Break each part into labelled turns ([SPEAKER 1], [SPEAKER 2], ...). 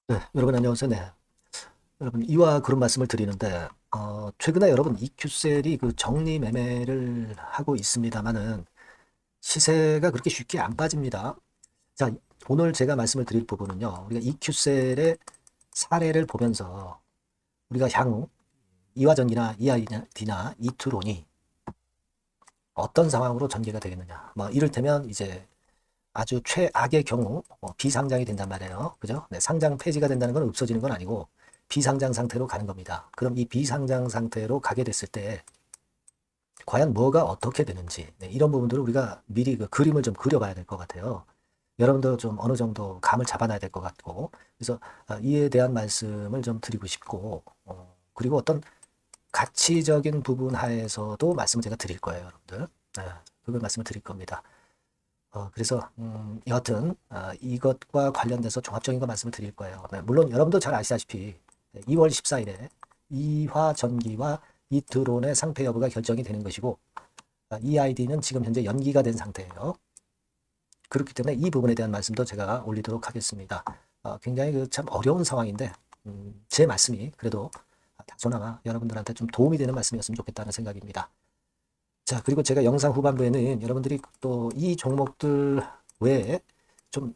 [SPEAKER 1] 네, 여러분 안녕하세요. 네. 여러분 이와 그런 말씀을 드리는데 최근에 여러분 EQ셀이 그 정리 매매를 하고 있습니다만은 시세가 그렇게 쉽게 안 빠집니다. 자, 오늘 제가 말씀을 드릴 부분은요. 우리가 EQ셀의 사례를 보면서 우리가 향후 이화전기나 EID나 이투론이 어떤 상황으로 전개가 되겠느냐. 뭐 이를테면 이제 아주 최악의 경우 비상장이 된단 말이에요. 그죠? 네, 상장 폐지가 된다는 건 없어지는 건 아니고 비상장 상태로 가는 겁니다. 그럼 이 비상장 상태로 가게 됐을 때 과연 뭐가 어떻게 되는지 네, 이런 부분들을 우리가 미리 그 그림을 좀 그려봐야 될 것 같아요. 여러분도 좀 어느 정도 감을 잡아놔야 될 것 같고 그래서 이에 대한 말씀을 좀 드리고 싶고 그리고 어떤 가치적인 부분 하에서도 말씀을 제가 드릴 거예요, 여러분들. 네, 그걸 말씀을 드릴 겁니다. 그래서 여하튼 이것과 관련돼서 종합적인 거 말씀을 드릴 거예요. 네, 물론 여러분도 잘 아시다시피 2월 14일에 이화전기와 이드론의 상패 여부가 결정이 되는 것이고 EID는 지금 현재 연기가 된 상태예요. 그렇기 때문에 이 부분에 대한 말씀도 제가 올리도록 하겠습니다. 굉장히 참 어려운 상황인데 제 말씀이 그래도 다소나마 여러분들한테 좀 도움이 되는 말씀이었으면 좋겠다는 생각입니다. 자, 그리고 제가 영상 후반부에는 여러분들이 또 이 종목들 외에 좀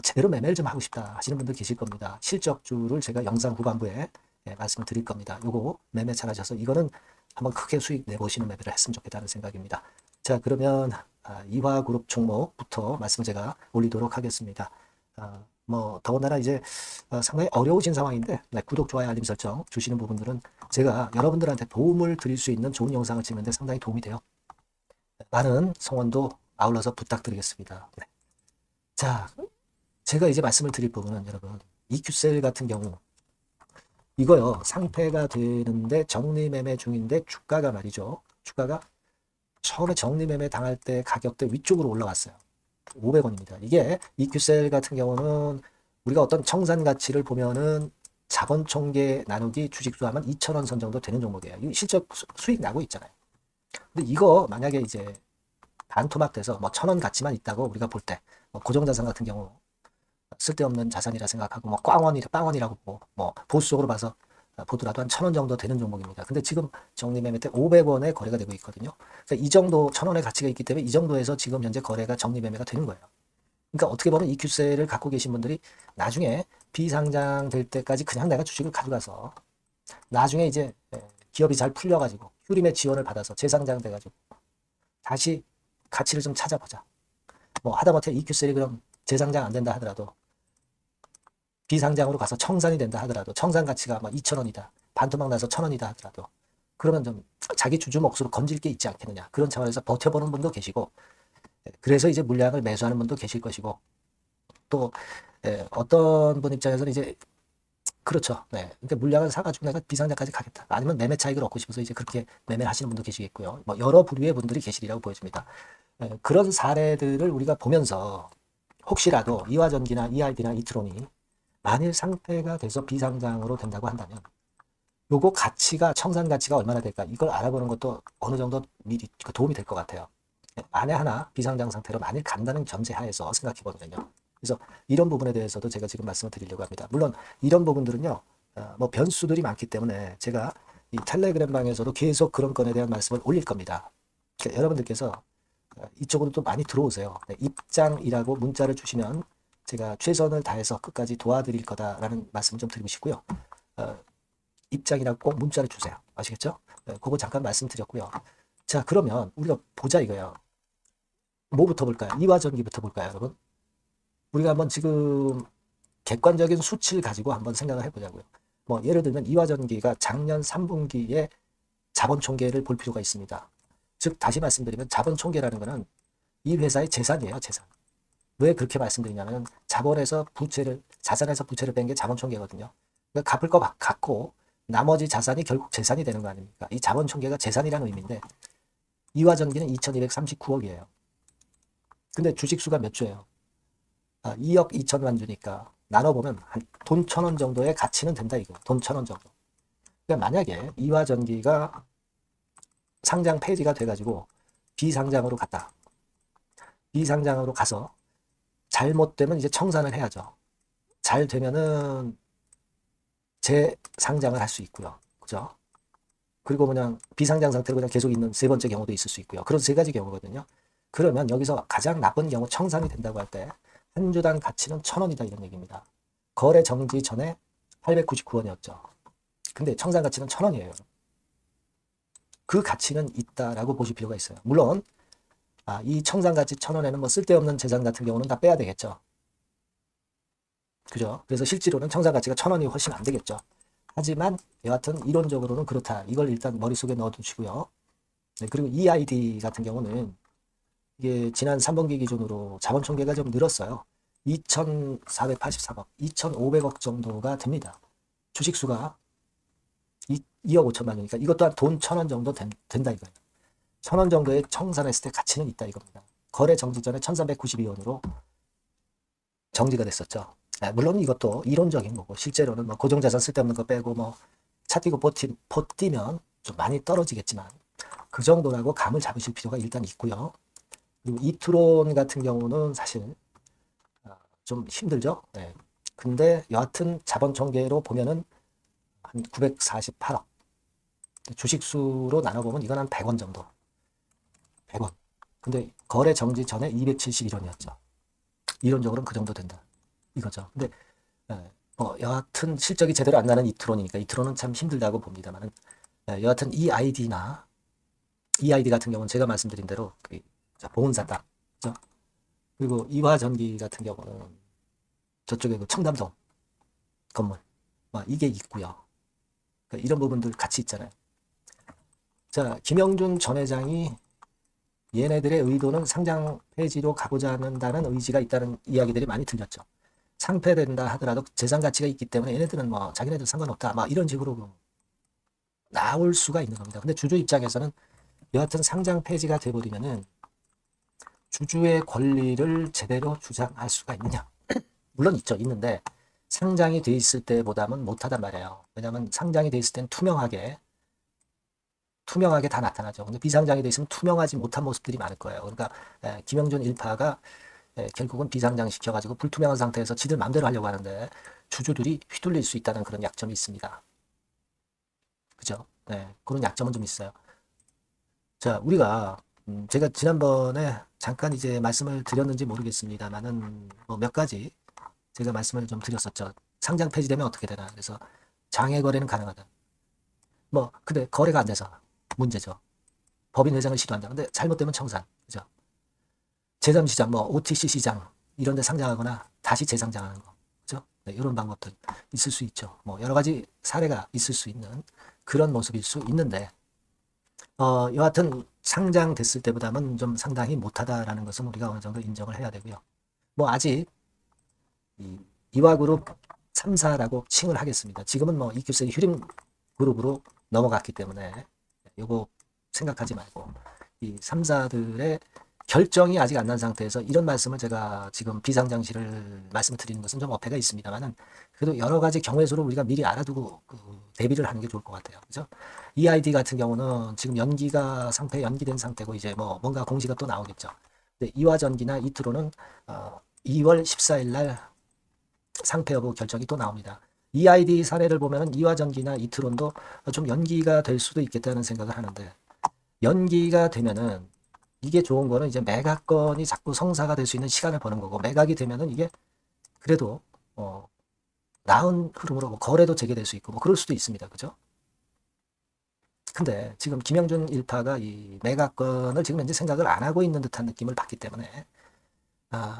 [SPEAKER 1] 제대로 매매를 좀 하고 싶다 하시는 분들 계실 겁니다. 실적주를 제가 영상 후반부에 말씀을 드릴 겁니다. 요거 매매 잘하셔서 이거는 한번 크게 수익 내보시는 매매를 했으면 좋겠다는 생각입니다. 자, 그러면 이화그룹 종목부터 말씀 제가 올리도록 하겠습니다. 뭐 더군다나 이제 상당히 어려우신 상황인데 구독, 좋아요, 알림 설정 주시는 부분들은 제가 여러분들한테 도움을 드릴 수 있는 좋은 영상을 찍는데 상당히 도움이 돼요. 많은 성원도 아울러서 부탁드리겠습니다. 네. 자, 제가 이제 말씀을 드릴 부분은 여러분 EQ셀 같은 경우 이거요 상패가 되는데 정리매매 중인데 주가가 말이죠. 주가가 처음에 정리매매 당할 때 가격대 위쪽으로 올라왔어요. 500원입니다. 이게 EQ셀 같은 경우는 우리가 어떤 청산 가치를 보면은 자본 총계 나누기 주식수 하면 2,000원 선 정도 되는 종목이에요. 이 실적 수익 나고 있잖아요. 근데 이거 만약에 이제 반토막 돼서 뭐 1,000원 가치만 있다고 우리가 볼 때, 뭐 고정자산 같은 경우 쓸데없는 자산이라 생각하고 뭐 빵원이라고 보고 뭐 보수적으로 봐서 보더라도 한 1,000원 정도 되는 종목입니다. 근데 지금 정리매매 때 500원에 거래가 되고 있거든요. 그러니까 이 정도 1,000원의 가치가 있기 때문에 이 정도에서 지금 현재 거래가 정리매매가 되는 거예요. 그러니까 어떻게 보면 EQ셀을 갖고 계신 분들이 나중에 비상장 될 때까지 그냥 내가 주식을 가져가서 나중에 이제 기업이 잘 풀려가지고 휴림의 지원을 받아서 재상장 돼가지고 다시 가치를 좀 찾아보자. 뭐 하다못해 EQ셀이 그럼 재상장 안 된다 하더라도 비상장으로 가서 청산이 된다 하더라도 청산 가치가 막 2,000원이다. 반토막 나서 1,000원이다 하더라도 그러면 좀 자기 주주 몫으로 건질 게 있지 않겠느냐. 그런 차원에서 버텨보는 분도 계시고 그래서 이제 물량을 매수하는 분도 계실 것이고 또 어떤 분 입장에서는 이제 그렇죠. 네. 그러니까 물량을 사가지고 내가 비상장까지 가겠다. 아니면 매매 차익을 얻고 싶어서 이제 그렇게 매매를 하시는 분도 계시겠고요. 뭐 여러 부류의 분들이 계시리라고 보여집니다. 그런 사례들을 우리가 보면서 혹시라도 이화전기나 EID나 이트론이 만일 상태가 돼서 비상장으로 된다고 한다면 요거 가치가 청산 가치가 얼마나 될까 이걸 알아보는 것도 어느 정도 미리 도움이 될 것 같아요. 만에 하나 비상장 상태로 만일 간다는 전제하에서 생각해 보면요. 그래서 이런 부분에 대해서도 제가 지금 말씀을 드리려고 합니다. 물론 이런 부분들은요, 뭐 변수들이 많기 때문에 제가 이 텔레그램 방에서도 계속 그런 건에 대한 말씀을 올릴 겁니다. 그러니까 여러분들께서 이쪽으로 또 많이 들어오세요. 네, 입장이라고 문자를 주시면 제가 최선을 다해서 끝까지 도와드릴 거다라는 말씀을 좀 드리고 싶고요. 어, 입장이라고 꼭 문자를 주세요. 아시겠죠? 네, 그거 잠깐 말씀드렸고요. 자, 그러면 우리가 보자 이거예요. 뭐부터 볼까요? 이화전기부터 볼까요, 여러분? 우리가 한번 지금 객관적인 수치를 가지고 한번 생각을 해보자고요. 뭐 예를 들면 이화전기가 작년 3분기에 자본 총계를 볼 필요가 있습니다. 즉 다시 말씀드리면 자본 총계라는 것은 이 회사의 재산이에요, 재산. 왜 그렇게 말씀드리냐면 자본에서 부채를 자산에서 부채를 뺀 게 자본 총계거든요. 그러니까 갚을 거 갚고 나머지 자산이 결국 재산이 되는 거 아닙니까? 이 자본 총계가 재산이라는 의미인데 이화전기는 2,239억이에요. 근데 주식수가 몇 주예요? 2억 2천만 주니까 나눠보면 한 돈 1,000원 정도의 가치는 된다 이거. 돈 1,000원 정도. 그러니까 만약에 이화전기가 상장 폐지가 돼가지고 비상장으로 갔다. 비상장으로 가서 잘못되면 이제 청산을 해야죠. 잘 되면은 재상장을 할 수 있고요. 그죠? 그리고 그냥 비상장 상태로 그냥 계속 있는 세 번째 경우도 있을 수 있고요. 그런 세 가지 경우거든요. 그러면 여기서 가장 나쁜 경우 청산이 된다고 할 때 한 주당 가치는 1,000원이다 이런 얘기입니다. 거래 정지 전에 899원이었죠. 근데 청산 가치는 1,000원이에요. 그 가치는 있다라고 보실 필요가 있어요. 물론 이 청산 가치 1,000원에는 뭐 쓸데없는 재산 같은 경우는 다 빼야 되겠죠. 그죠? 그래서 실제로는 청산 가치가 1,000원이 훨씬 안 되겠죠. 하지만 여하튼 이론적으로는 그렇다. 이걸 일단 머릿속에 넣어두시고요. 네, 그리고 EID 같은 경우는 이게 지난 3분기 기준으로 자본 총계가 좀 늘었어요. 2,483억, 2,500억 정도가 됩니다. 주식수가 2억 5천만 원이니까 이것 또한 돈 1,000원 정도 된다 이거예요. 1,000원 정도의 청산했을 때 가치는 있다 이겁니다. 거래 정지 전에 1,392원으로 정지가 됐었죠. 물론 이것도 이론적인 거고 실제로는 뭐 고정자산 쓸데없는 거 빼고 뭐 차 뛰고 버티면 좀 많이 떨어지겠지만 그 정도라고 감을 잡으실 필요가 일단 있고요. 그리고 이트론 같은 경우는 사실 좀 힘들죠. 네. 근데 여하튼 자본 총계로 보면은 한 948억. 주식수로 나눠보면 이건 한 100원 정도. 100원. 근데 거래 정지 전에 271원이었죠. 이론적으로는 그 정도 된다. 이거죠. 근데 여하튼 실적이 제대로 안 나는 이트론이니까 이트론은 참 힘들다고 봅니다만은 여하튼 이 아이디나 이 아이디 같은 경우는 제가 말씀드린 대로 보은사 땅, 그죠? 그리고 이화전기 같은 경우는 저쪽에 그 청담동 건물, 이게 있고요. 그러니까 이런 부분들 같이 있잖아요. 자, 김영준 전 회장이 얘네들의 의도는 상장 폐지로 가고자 한다는 의지가 있다는 이야기들이 많이 들렸죠. 상폐된다 하더라도 재산 가치가 있기 때문에 얘네들은 뭐 자기네들 상관없다, 이런 식으로 나올 수가 있는 겁니다. 근데 주주 입장에서는 여하튼 상장 폐지가 돼버리면은 주주의 권리를 제대로 주장할 수가 있느냐? 물론 있죠. 있는데 상장이 돼 있을 때보다는 못하단 말이에요. 왜냐하면 상장이 돼 있을 땐 투명하게 다 나타나죠. 근데 비상장이 돼 있으면 투명하지 못한 모습들이 많을 거예요. 그러니까 김영준 일파가 결국은 비상장 시켜가지고 불투명한 상태에서 지들 마음대로 하려고 하는데 주주들이 휘둘릴 수 있다는 그런 약점이 있습니다. 그죠? 네, 그런 약점은 좀 있어요. 자, 우리가 제가 지난번에 잠깐 이제 말씀을 드렸는지 모르겠습니다만은 뭐 몇 가지 제가 말씀을 좀 드렸었죠. 상장 폐지되면 어떻게 되나. 그래서 장외 거래는 가능하다. 근데 거래가 안 돼서 문제죠. 법인 회장을 시도한다. 근데 잘못되면 청산. 그죠? 제3시장, OTC 시장 이런 데 상장하거나 다시 재상장하는 거. 그죠? 네, 이런 방법들 있을 수 있죠. 여러 가지 사례가 있을 수 있는 그런 모습일 수 있는데 여하튼 상장됐을 때보다는 좀 상당히 못하다라는 것은 우리가 어느 정도 인정을 해야 되고요. 아직 이화그룹 3사라고 칭을 하겠습니다. 지금은 EQ셀이 휴림 그룹으로 넘어갔기 때문에 요거 생각하지 말고 이 3사들의 결정이 아직 안 난 상태에서 이런 말씀을 제가 지금 비상장시를 말씀드리는 것은 좀 어폐가 있습니다만은 그래도 여러 가지 경우의 수를 우리가 미리 알아두고 대비를 하는 게 좋을 것 같아요. 그죠? EID 같은 경우는 지금 연기가 상태 연기된 상태고 이제 뭔가 공시가 또 나오겠죠. 근데 이화전기나 이트로는 2월 14일 날 상패 여부 결정이 또 나옵니다. EID 사례를 보면은 이화전기나 이트론도 좀 연기가 될 수도 있겠다는 생각을 하는데 연기가 되면은 이게 좋은 거는 이제 매각건이 자꾸 성사가 될 수 있는 시간을 버는 거고 매각이 되면은 이게 그래도 나은 흐름으로 거래도 재개될 수 있고 그럴 수도 있습니다. 그죠? 근데 지금 김영준 일파가 이 매각건을 지금 현재 생각을 안 하고 있는 듯한 느낌을 받기 때문에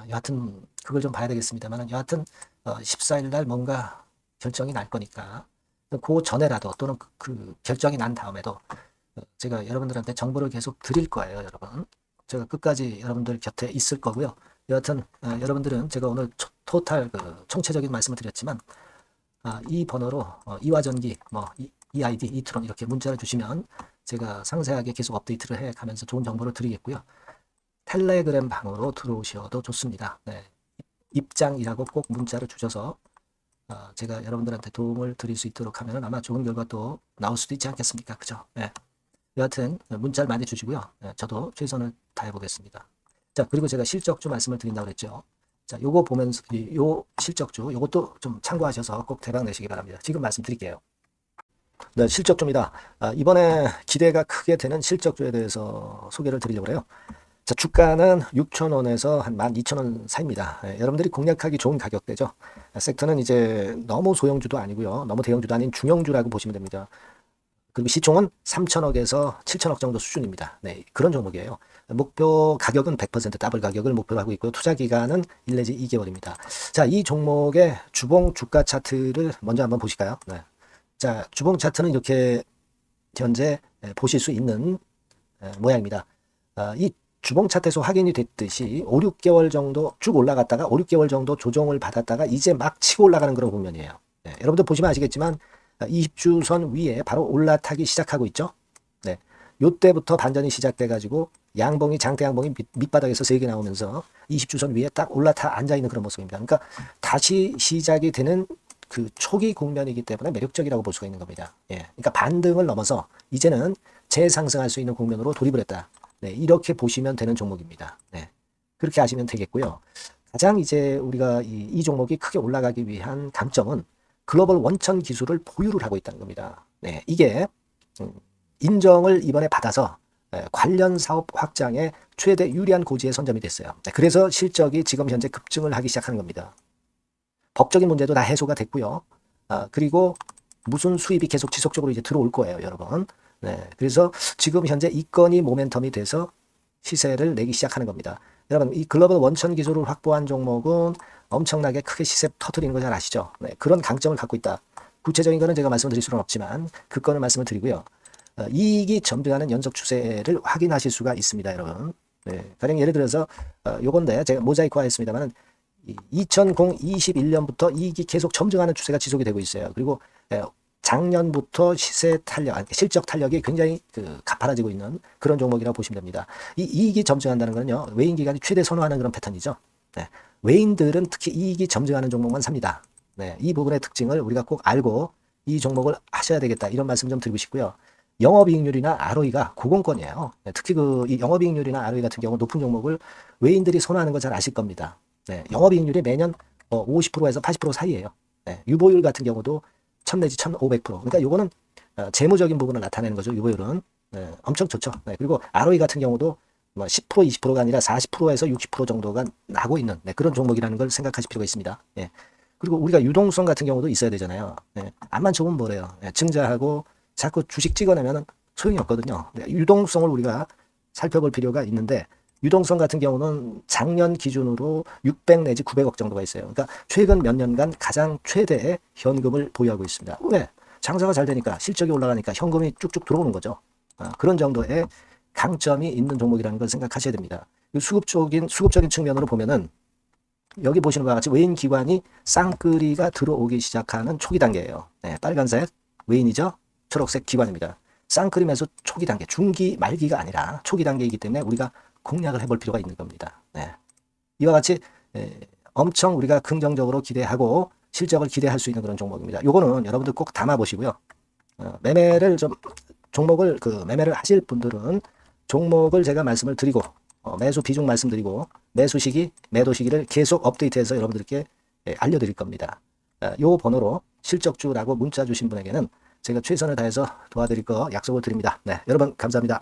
[SPEAKER 1] 여하튼 그걸 좀 봐야 되겠습니다만 여하튼 14일 날 뭔가 결정이 날 거니까 그 전에라도 또는 그 결정이 난 다음에도 제가 여러분들한테 정보를 계속 드릴 거예요. 여러분 제가 끝까지 여러분들 곁에 있을 거고요. 여하튼 여러분들은 제가 오늘 토탈 총체적인 말씀을 드렸지만 이 번호로 이화전기 EID 이트론 이렇게 문자를 주시면 제가 상세하게 계속 업데이트를 해가면서 좋은 정보를 드리겠고요. 텔레그램 방으로 들어오셔도 좋습니다. 네. 입장이라고 꼭 문자를 주셔서 제가 여러분들한테 도움을 드릴 수 있도록 하면 아마 좋은 결과도 나올 수도 있지 않겠습니까? 그죠? 네. 여하튼 문자를 많이 주시고요. 네, 저도 최선을 다해 보겠습니다. 자, 그리고 제가 실적 좀 말씀을 드린다고 그랬죠. 자, 요거 보면서 요 실적주 요것도 좀 참고하셔서 꼭 대박 내시기 바랍니다. 지금 말씀드릴게요. 네, 실적주입니다. 이번에 기대가 크게 되는 실적주에 대해서 소개를 드리려고 해요. 자, 주가는 6,000원에서 한 12,000원 사이입니다. 여러분들이 공략하기 좋은 가격대죠. 섹터는 이제 너무 소형주도 아니고요. 너무 대형주도 아닌 중형주라고 보시면 됩니다. 그리고 시총은 3천억에서 7천억 정도 수준입니다. 네, 그런 종목이에요. 목표 가격은 100% 더블 가격을 목표로 하고 있고요. 투자 기간은 1 내지 2개월입니다. 자, 이 종목의 주봉 주가 차트를 먼저 한번 보실까요? 네. 자, 주봉 차트는 이렇게 현재 보실 수 있는 모양입니다. 이 주봉 차트에서 확인이 됐듯이 5, 6개월 정도 쭉 올라갔다가 5, 6개월 정도 조정을 받았다가 이제 막 치고 올라가는 그런 국면이에요. 네, 여러분들 보시면 아시겠지만 20주선 위에 바로 올라타기 시작하고 있죠. 네, 요때부터 반전이 시작돼 가지고 양봉이 장대 양봉이 밑바닥에서 세게 나오면서 20주선 위에 딱 올라타 앉아 있는 그런 모습입니다. 그러니까 다시 시작이 되는 그 초기 국면이기 때문에 매력적이라고 볼 수가 있는 겁니다. 예, 그러니까 반등을 넘어서 이제는 재상승할 수 있는 국면으로 돌입을 했다. 네, 이렇게 보시면 되는 종목입니다. 네, 그렇게 아시면 되겠고요. 가장 이제 우리가 이 종목이 크게 올라가기 위한 강점은 글로벌 원천 기술을 보유를 하고 있다는 겁니다. 네, 이게 인정을 이번에 받아서 관련 사업 확장에 최대 유리한 고지에 선점이 됐어요. 네, 그래서 실적이 지금 현재 급증을 하기 시작하는 겁니다. 법적인 문제도 다 해소가 됐고요. 그리고 무슨 수입이 계속 지속적으로 이제 들어올 거예요, 여러분. 네, 그래서 지금 현재 이 건이 모멘텀이 돼서 시세를 내기 시작하는 겁니다. 여러분, 이 글로벌 원천 기술을 확보한 종목은 엄청나게 크게 시세 터트리는 거 잘 아시죠? 네, 그런 강점을 갖고 있다. 구체적인 거는 제가 말씀드릴 수는 없지만 그 건을 말씀을 드리고요. 이익이 점등하는 연속 추세를 확인하실 수가 있습니다, 여러분. 네, 가령 예를 들어서 요건데 제가 모자이크화 했습니다만은 2021년부터 이익이 계속 점증하는 추세가 지속이 되고 있어요. 그리고 작년부터 시세 탄력, 실적 탄력이 굉장히 가파라지고 있는 그런 종목이라고 보시면 됩니다. 이 이익이 점증한다는 거는요, 외인 기관이 최대 선호하는 그런 패턴이죠. 네, 외인들은 특히 이익이 점증하는 종목만 삽니다. 네, 이 부분의 특징을 우리가 꼭 알고 이 종목을 하셔야 되겠다, 이런 말씀 좀 드리고 싶고요. 영업이익률이나 ROE가 고공권이에요. 네, 특히 이 영업이익률이나 ROE 같은 경우 높은 종목을 외인들이 선호하는 거 잘 아실 겁니다. 네, 영업이익률이 매년 50%에서 80% 사이에요. 네, 유보율 같은 경우도 1000 내지 1500%. 그러니까 요거는 재무적인 부분을 나타내는 거죠. 유보율은. 네, 엄청 좋죠. 네, 그리고 ROE 같은 경우도 뭐 10% 20%가 아니라 40%에서 60% 정도가 나고 있는 그런 종목이라는 걸 생각하실 필요가 있습니다. 예. 그리고 우리가 유동성 같은 경우도 있어야 되잖아요. 예. 암만 좋으면 뭐래요. 예. 증자하고 자꾸 주식 찍어내면 소용이 없거든요. 네, 유동성을 우리가 살펴볼 필요가 있는데, 유동성 같은 경우는 작년 기준으로 600 내지 900억 정도가 있어요. 그러니까 최근 몇 년간 가장 최대의 현금을 보유하고 있습니다. 왜? 장사가 잘 되니까, 실적이 올라가니까 현금이 쭉쭉 들어오는 거죠. 그런 정도의 강점이 있는 종목이라는 걸 생각하셔야 됩니다. 수급적인 측면으로 보면은 여기 보시는 바와 같이 외인 기관이 쌍끌이가 들어오기 시작하는 초기 단계예요. 네, 빨간색 외인이죠. 초록색 기관입니다. 쌍끌이 매수 초기 단계, 중기 말기가 아니라 초기 단계이기 때문에 우리가 공략을 해볼 필요가 있는 겁니다. 네. 이와 같이 엄청 우리가 긍정적으로 기대하고 실적을 기대할 수 있는 그런 종목입니다. 요거는 여러분들 꼭 담아 보시고요. 매매를 좀 종목을 매매를 하실 분들은 종목을 제가 말씀을 드리고 매수 비중 말씀드리고 매수 시기, 매도 시기를 계속 업데이트해서 여러분들께 알려드릴 겁니다. 요 번호로 실적주라고 문자 주신 분에게는 제가 최선을 다해서 도와드릴 거 약속을 드립니다. 네, 여러분 감사합니다.